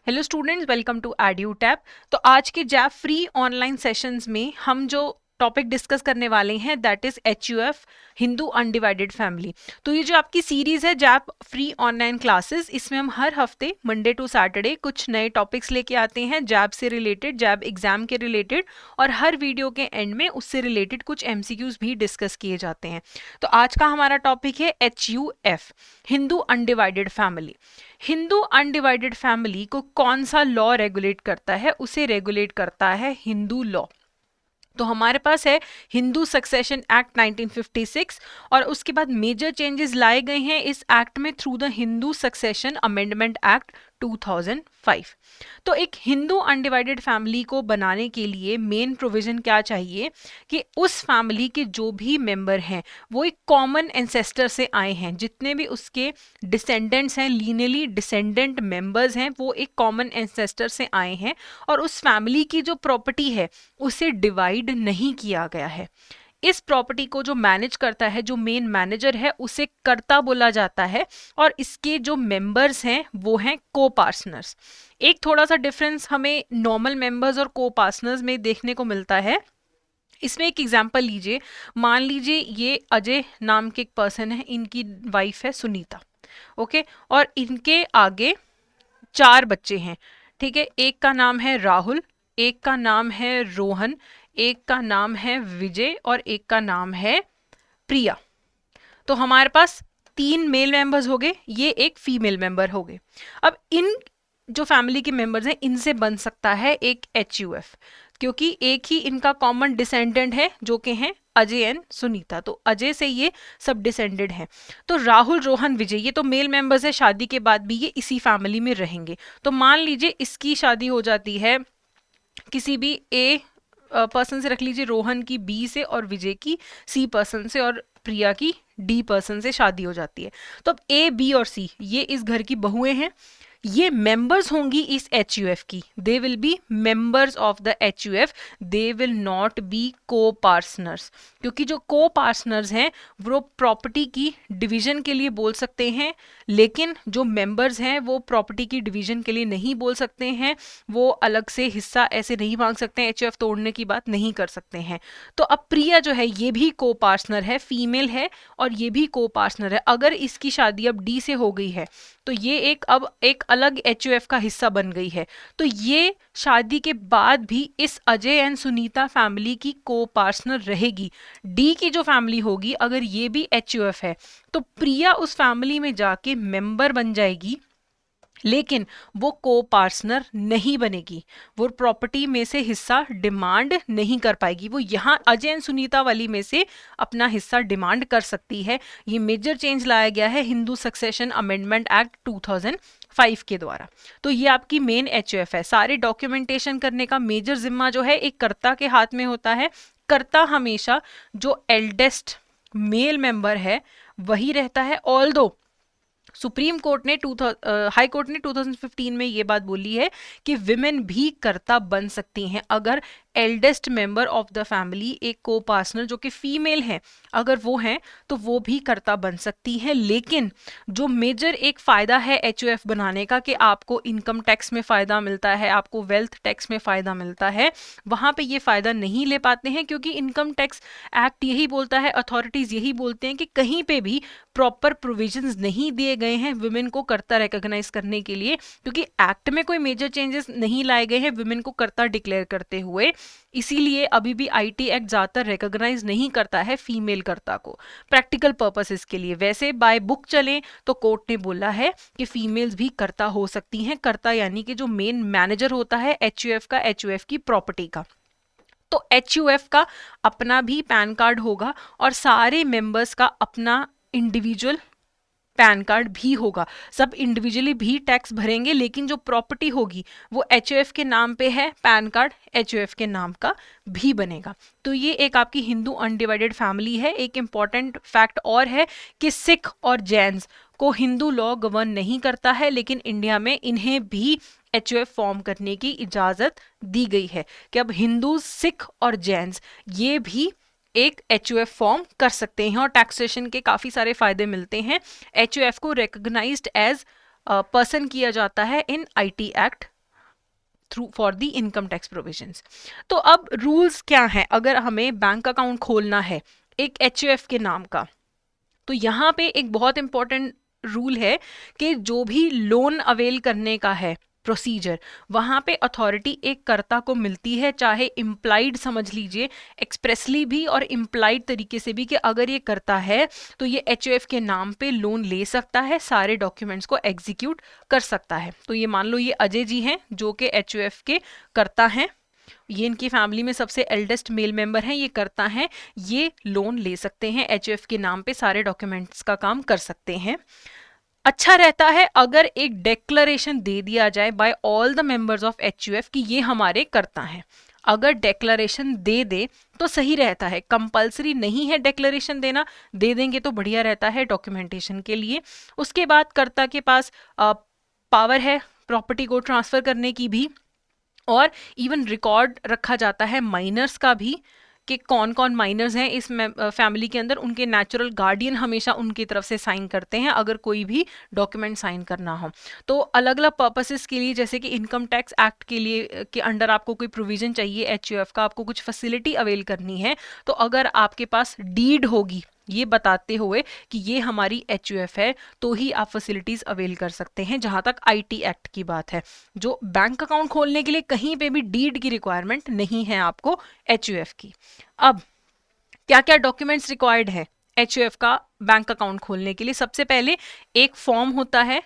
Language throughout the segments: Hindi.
Hello students, welcome to Edutab. तो आज के जैप फ्री ऑनलाइन सेशंस में हम जो टॉपिक डिस्कस करने वाले हैं that is HUF, Hindu undivided family. तो ये जो आपकी सीरीज है जैप फ्री ऑनलाइन क्लासेस, इसमें हम हर हफ्ते मंडे टू सैटरडे कुछ नए टॉपिक्स लेके आते हैं जैप से रिलेटेड, जैप एग्जाम के रिलेटेड, और हर वीडियो के एंड में उससे रिलेटेड कुछ MCQs भी डिस्कस किए जाते हैं। तो आज का हमारा टॉपिक है HUF, Hindu undivided family. Hindu undivided family को कौन सा लॉ रेगुलेट करता है? उसे रेगुलेट करता है हिंदू लॉ। तो हमारे पास है हिंदू सक्सेशन एक्ट 1956, और उसके बाद मेजर चेंजेस लाए गए हैं इस एक्ट में through the Hindu succession amendment act 2005। तो एक हिंदू अनडिवाइडेड फैमिली को बनाने के लिए मेन प्रोविजन क्या चाहिए कि उस फैमिली के जो भी मेंबर हैं वो एक कॉमन एंसेस्टर से आए हैं। जितने भी उसके डिसेंडेंट्स हैं, लीनियली डिसेंडेंट मेंबर्स हैं, वो एक कॉमन एंसेस्टर से आए हैं, और उस फैमिली की जो प्रॉपर्टी है उसे डिवाइड नहीं किया गया है। इस प्रॉपर्टी को जो मैनेज करता है, जो मेन मैनेजर है, उसे कर्ता बोला जाता है, और इसके जो मेंबर्स हैं वो हैं को पार्टनर्स। एक थोड़ा सा डिफरेंस हमें नॉर्मल मेंबर्स और को पार्टनर्स में देखने को मिलता है। इसमें एक एग्जांपल लीजिए, मान लीजिए ये अजय नाम के एक पर्सन है, इनकी वाइफ है सुनीता, ओके, और इनके आगे 4 बच्चे हैं, ठीक है। एक का नाम है राहुल, एक का नाम है रोहन, एक का नाम है विजय, और एक का नाम है प्रिया। तो हमारे पास 3 मेल मेंबर्स हो गए, ये एक फीमेल मेंबर हो गए। अब इन जो फैमिली के मेंबर्स हैं इनसे बन सकता है एक HUF, क्योंकि एक ही इनका कॉमन डिसेंडेंट है जो कि हैं अजय एंड सुनीता। तो अजय से ये सब डिसेंडेड हैं। तो राहुल, रोहन, विजय ये तो मेल मेंबर्स है, शादी के बाद भी ये इसी फैमिली में रहेंगे। तो मान लीजिए इसकी शादी हो जाती है किसी भी ए पर्सन से, रख लीजिए रोहन की B से, और विजय की C पर्सन से, और प्रिया की D पर्सन से शादी हो जाती है। तो अब A, B और C ये इस घर की बहुएं हैं, ये मेंबर्स होंगी इस HUF की। They will be members of the HUF, they will not be को पार्टनर्स, क्योंकि जो को पार्टनर्स हैं वो प्रॉपर्टी की डिवीजन के लिए बोल सकते हैं, लेकिन जो मेंबर्स हैं वो प्रॉपर्टी की डिवीजन के लिए नहीं बोल सकते हैं। वो अलग से हिस्सा ऐसे नहीं मांग सकते हैं, HUF तोड़ने की बात नहीं कर सकते हैं। तो अब प्रिया जो है ये भी को पार्टनर है, फीमेल है, और ये भी को पार्टनर है। अगर इसकी शादी अब D से हो गई है तो ये एक अब एक अलग HUF का हिस्सा बन गई है। तो ये शादी के बाद भी इस अजय एंड सुनीता फैमिली की को पार्टनर रहेगी। D की जो फैमिली होगी, अगर ये भी HUF है, तो प्रिया उस फैमिली में जाके मेंबर बन जाएगी, लेकिन वो को पार्टनर नहीं बनेगी। वो प्रॉपर्टी में से हिस्सा डिमांड नहीं कर पाएगी। वो यहाँ अजय एंड सुनीता वाली में से अपना हिस्सा डिमांड कर सकती है। ये मेजर चेंज लाया गया है हिंदू सक्सेशन अमेंडमेंट एक्ट 2005 के द्वारा। तो ये आपकी मेन HUF है। सारे डॉक्यूमेंटेशन करने का मेजर जिम्मा जो है एक कर्ता के हाथ में होता है। कर्ता हमेशा जो एल्डेस्ट मेल मेंबर है वही रहता है। ऑल्दो सुप्रीम कोर्ट ने हाई कोर्ट ने 2015 में ये बात बोली है कि विमेन भी कर्ता बन सकती हैं अगर eldest member of the family, एक को पार्टनर जो कि फीमेल है, अगर वो हैं तो वो भी कर्ता बन सकती है। लेकिन जो मेजर एक फायदा है HUF बनाने का कि आपको इनकम टैक्स में फायदा मिलता है, आपको वेल्थ टैक्स में फायदा मिलता है, वहां पे ये फायदा नहीं ले पाते हैं, क्योंकि इनकम टैक्स एक्ट यही बोलता है, अथॉरिटीज यही बोलते हैं कि कहीं पे भी प्रॉपर प्रोविजंस नहीं दिए गए हैं विमेन को कर्ता रिकॉग्नाइज करने के लिए, क्योंकि एक्ट में कोई मेजर चेंजेस नहीं लाए गए हैं विमेन को कर्ता डिक्लेयर करते हुए। इसीलिए अभी भी IT एक्ट ज्यादातर रिकॉग्नाइज नहीं करता है फीमेल कर्ता को प्रैक्टिकल पर्पसेस के लिए। वैसे बाय बुक चले तो कोर्ट ने बोला है कि फीमेल्स भी कर्ता हो सकती हैं। कर्ता यानी कि जो मेन मैनेजर होता है HUF का, HUF की प्रॉपर्टी का। तो HUF का अपना भी पैन कार्ड होगा, और सारे मेंबर्स का अपना इंडिविजुअल पैन कार्ड भी होगा। सब इंडिविजुअली भी टैक्स भरेंगे, लेकिन जो प्रॉपर्टी होगी वो HUF के नाम पे है, पैन कार्ड HUF के नाम का भी बनेगा। तो ये एक आपकी हिंदू अनडिवाइडेड फैमिली है। एक इंपॉर्टेंट फैक्ट और है कि सिख और जैन्स को हिंदू लॉ गवर्न नहीं करता है, लेकिन इंडिया में इन्हें भी HUF फॉर्म करने की इजाजत दी गई है कि अब हिंदू, सिख और जैन्स ये भी एक HUF फॉर्म कर सकते हैं, और टैक्सेशन के काफी सारे फायदे मिलते हैं। HUF को रिकॉग्नाइज्ड एज पर्सन किया जाता है इन IT act through for the income tax provisions. तो अब रूल्स क्या हैं अगर हमें बैंक अकाउंट खोलना है एक एचयूएफ के नाम का। तो यहाँ पे एक बहुत इंपॉर्टेंट रूल है कि जो भी लोन अवेल करने का है प्रोसीजर, वहाँ पे अथॉरिटी एक कर्ता को मिलती है, चाहे इम्प्लाइड समझ लीजिए, एक्सप्रेसली भी और इम्प्लाइड तरीके से भी, कि अगर ये करता है तो ये एचयूएफ के नाम पे लोन ले सकता है, सारे डॉक्यूमेंट्स को एग्जीक्यूट कर सकता है। तो ये मान लो ये अजय जी हैं जो कि एचयूएफ के कर्ता हैं, ये इनकी फैमिली में सबसे एल्डेस्ट मेल मेंबर हैं, ये करता है, ये लोन ले सकते हैं एचयूएफ के नाम पे, सारे डॉक्यूमेंट्स का काम कर सकते हैं। अच्छा रहता है अगर एक डेक्लरेशन दे दिया जाए by all the members of HUF कि ये हमारे करता हैं। अगर डेक्लरेशन दे दे तो सही रहता है, कंपलसरी नहीं है डेक्लरेशन देना, दे देंगे तो बढ़िया रहता है डॉक्यूमेंटेशन के लिए। उसके बाद कर्ता के पास पावर है प्रॉपर्टी को ट्रांसफर करने की भी, और इवन रिकॉर्ड रखा जाता है माइनर्स का भी कि कौन कौन माइनर्स हैं इस फैमिली के अंदर, उनके नेचुरल गार्डियन हमेशा उनकी तरफ से साइन करते हैं अगर कोई भी डॉक्यूमेंट साइन करना हो। तो अलग अलग पर्पसेस के लिए, जैसे कि इनकम टैक्स एक्ट के लिए के अंडर आपको कोई प्रोविजन चाहिए एचयूएफ का, आपको कुछ फैसिलिटी अवेल करनी है, तो अगर आपके पास डीड होगी ये बताते हुए कि ये हमारी एचयूएफ है, तो ही आप फैसिलिटीज अवेल कर सकते हैं। जहां तक आईटी एक्ट की बात है, जो बैंक अकाउंट खोलने के लिए कहीं पे भी डीड की रिक्वायरमेंट नहीं है आपको एचयूएफ की। अब क्या क्या डॉक्यूमेंट्स रिक्वायर्ड है एचयूएफ का बैंक अकाउंट खोलने के लिए? सबसे पहले एक फॉर्म होता है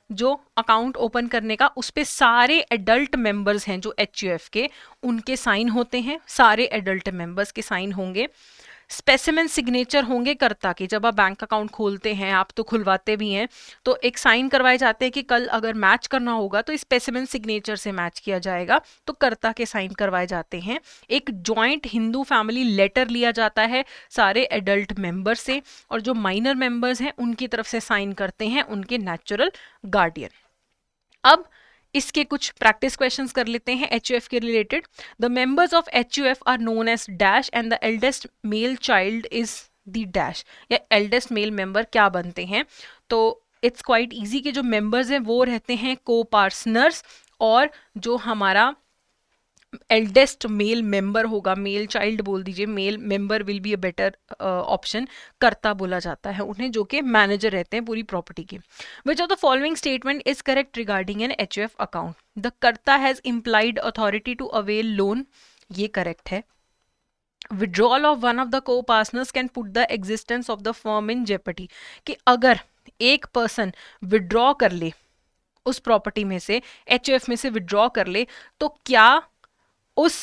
जो अकाउंट ओपन करने का, उस पे सारे एडल्ट मेंबर्स हैं जो एचयूएफ के, उनके साइन होते हैं, सारे एडल्ट मेंबर्स के साइन होंगे। स्पेसिमेन सिग्नेचर होंगे कर्ता के, जब आप बैंक अकाउंट खोलते हैं, आप तो खुलवाते भी हैं, तो एक साइन करवाए जाते हैं कि कल अगर मैच करना होगा तो स्पेसिमेन सिग्नेचर से मैच किया जाएगा, तो कर्ता के साइन करवाए जाते हैं। एक जॉइंट हिंदू फैमिली लेटर लिया जाता है सारे एडल्ट मेंबर से, और जो माइनर मेंबर्स हैं उनकी तरफ से साइन करते हैं उनके नेचुरल गार्डियन। अब इसके कुछ प्रैक्टिस क्वेश्चंस कर लेते हैं एचयूएफ के related. The members of HUF are known as dash and the eldest male child is the dash, या एल्डेस्ट मेल मेंबर क्या बनते हैं? तो इट्स क्वाइट इजी कि जो मेंबर्स हैं वो रहते हैं को पार्टनर्स, और जो हमारा एल्डेस्ट मेल मेंबर होगा, मेल चाइल्ड बोल दीजिए, male member will be a better option, कर्ता बोला जाता है उन्हें, जो कि मैनेजर रहते हैं पूरी प्रॉपर्टी के। Which of the following statement is correct regarding an HUF account? The karta has implied authority to avail loan, ये करेक्ट है। Withdrawal of one of the co partners can put the existence of the firm in jeopardy, कि अगर एक पर्सन विड्रॉ कर ले उस प्रॉपर्टी में से, एचयूएफ में से विड्रॉ कर ले, तो क्या उस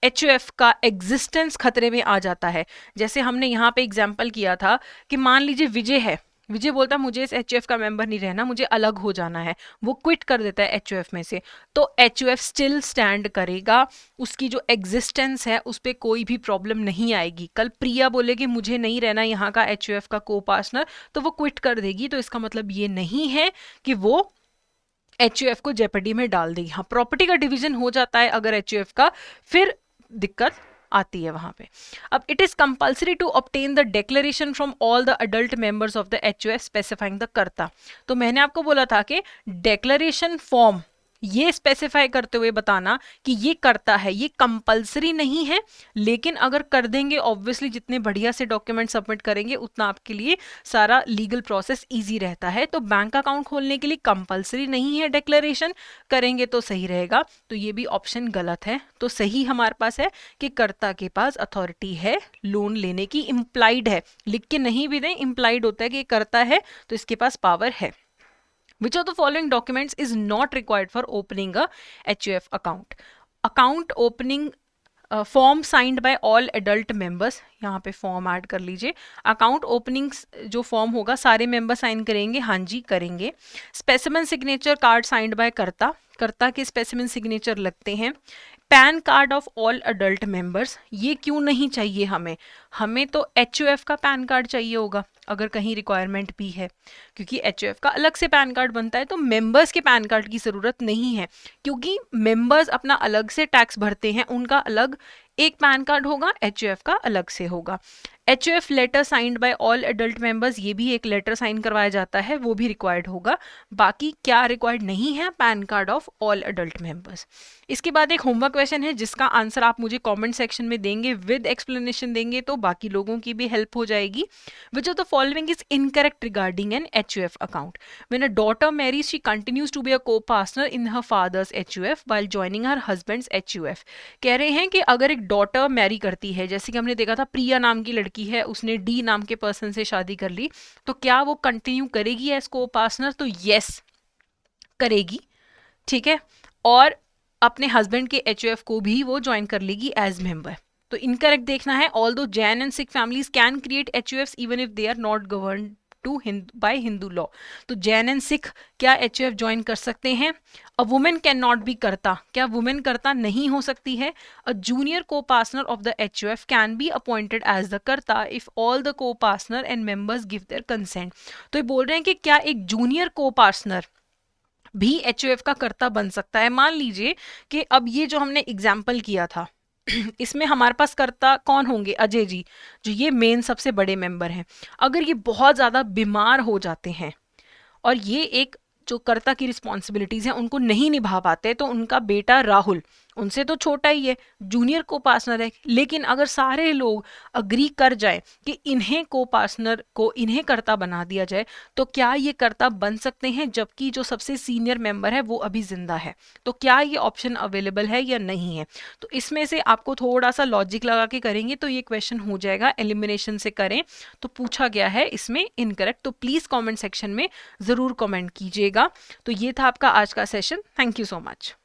एचयूएफ का एग्जिस्टेंस खतरे में आ जाता है? जैसे हमने यहाँ पे एग्जाम्पल किया था कि मान लीजिए विजय है, विजय बोलता है मुझे इस एचयूएफ का मेंबर नहीं रहना, मुझे अलग हो जाना है, वो क्विट कर देता है एचयूएफ में से, तो एचयूएफ स्टिल स्टैंड करेगा, उसकी जो एग्जिस्टेंस है उस पर कोई भी प्रॉब्लम नहीं आएगी। कल प्रिया बोलेगी मुझे नहीं रहना यहाँ का एचयूएफ का को पार्टनर, तो वो क्विट कर देगी, तो इसका मतलब ये नहीं है कि वो एचयूएफ को जेपडी में डाल देगी। हाँ, प्रॉपर्टी का डिवीजन हो जाता है अगर एचयूएफ का, फिर दिक्कत आती है वहां पे। अब it is compulsory to obtain the declaration from all the adult members of the HUF specifying the karta. तो मैंने आपको बोला था कि डिक्लेरेशन फॉर्म ये स्पेसिफाई करते हुए बताना कि ये करता है, ये कंपलसरी नहीं है, लेकिन अगर कर देंगे ऑब्वियसली जितने बढ़िया से डॉक्यूमेंट सबमिट करेंगे उतना आपके लिए सारा लीगल प्रोसेस इजी रहता है। तो बैंक अकाउंट खोलने के लिए कंपलसरी नहीं है डिक्लेरेशन, करेंगे तो सही रहेगा। तो ये भी ऑप्शन गलत है। तो सही हमारे पास है कि कर्ता के पास अथॉरिटी है लोन लेने की, इम्प्लाइड है, लिख के नहीं भी दें, इम्प्लाइड होता है कि करता है तो इसके पास पावर है। Which of the following documents is not required for opening a HUF account? Account opening form signed by all adult members, यहाँ पे फॉर्म ऐड कर लीजिए। अकाउंट ओपनिंग जो फॉर्म होगा सारे मेंबर साइन करेंगे, हाँ जी करेंगे। Specimen signature card signed by कर्ता, कर्ता के स्पेसिमेन सिग्नेचर लगते हैं। Pan card of all adult members, ये क्यों नहीं चाहिए हमें? हमें तो एचयूएफ का पैन कार्ड चाहिए होगा अगर कहीं रिक्वायरमेंट भी है, क्योंकि एचयूएफ का अलग से पैन कार्ड बनता है, तो मेंबर्स के पैन कार्ड की ज़रूरत नहीं है, क्योंकि मेंबर्स अपना अलग से टैक्स भरते हैं, उनका अलग एक पैन कार्ड होगा, एचयूएफ का अलग से होगा। HUF letter signed by all adult members, ये भी एक लेटर साइन करवाया जाता है, वो भी रिक्वायर्ड होगा। बाकी क्या रिक्वायर्ड नहीं है, pan card of all adult members. इसके बाद एक होमवर्क क्वेश्चन है जिसका आंसर आप मुझे कमेंट सेक्शन में देंगे, विद एक्सप्लेनेशन देंगे, तो बाकी लोगों की भी हेल्प हो जाएगी। Which of the following is incorrect regarding an HUF account? When a daughter marries she continues to be a co partner in her father's HUF while joining her husband's HUF। कह रहे हैं कि अगर एक डॉटर मैरी करती है, जैसे कि हमने देखा था प्रिया नाम की लड़की है, उसने डी नाम के पर्सन से शादी कर ली, तो क्या वो कंटिन्यू करेगी एज को-पार्टनर? तो यस करेगी, ठीक है, और अपने हस्बैंड के HUF को भी वो ज्वाइन कर लेगी एज मेंबर। तो इनकरेक्ट देखना है, although Jain and Sikh families can create HUFs even if they are not govern to by Hindu law. तो जैन एंड सिख क्या HUF ज्वाइन कर सकते हैं? A women can not be karta, क्या वुमेन करता नहीं हो सकती है? A junior copartner of the HUF can be appointed as the karta if all the copartner and members give their consent. तो ये बोल रहे हैं कि क्या एक जूनियर को पार्टनर भी HUF का कर्ता बन सकता है? मान लीजिए कि अब ये जो हमने एग्जाम्पल किया था इसमें हमारे पास कर्ता कौन होंगे? अजय जी, जो ये मेन सबसे बड़े मेंबर हैं। अगर ये बहुत ज़्यादा बीमार हो जाते हैं और ये एक जो कर्ता की रिस्पॉन्सिबिलिटीज़ हैं उनको नहीं निभा पाते, तो उनका बेटा राहुल, उनसे तो छोटा ही है, जूनियर को पार्टनर है, लेकिन अगर सारे लोग अग्री कर जाए कि इन्हें को पार्टनर को इन्हें कर्ता बना दिया जाए, तो क्या ये कर्ता बन सकते हैं जबकि जो सबसे सीनियर मेंबर है वो अभी जिंदा है? तो क्या ये ऑप्शन अवेलेबल है या नहीं है? तो इसमें से आपको थोड़ा सा लॉजिक लगा के करेंगे तो ये क्वेश्चन हो जाएगा, एलिमिनेशन से करें तो पूछा गया है इसमें इनकरेक्ट। तो प्लीज कमेंट सेक्शन में जरूर कमेंट कीजिएगा। तो ये था आपका आज का session. Thank you so much.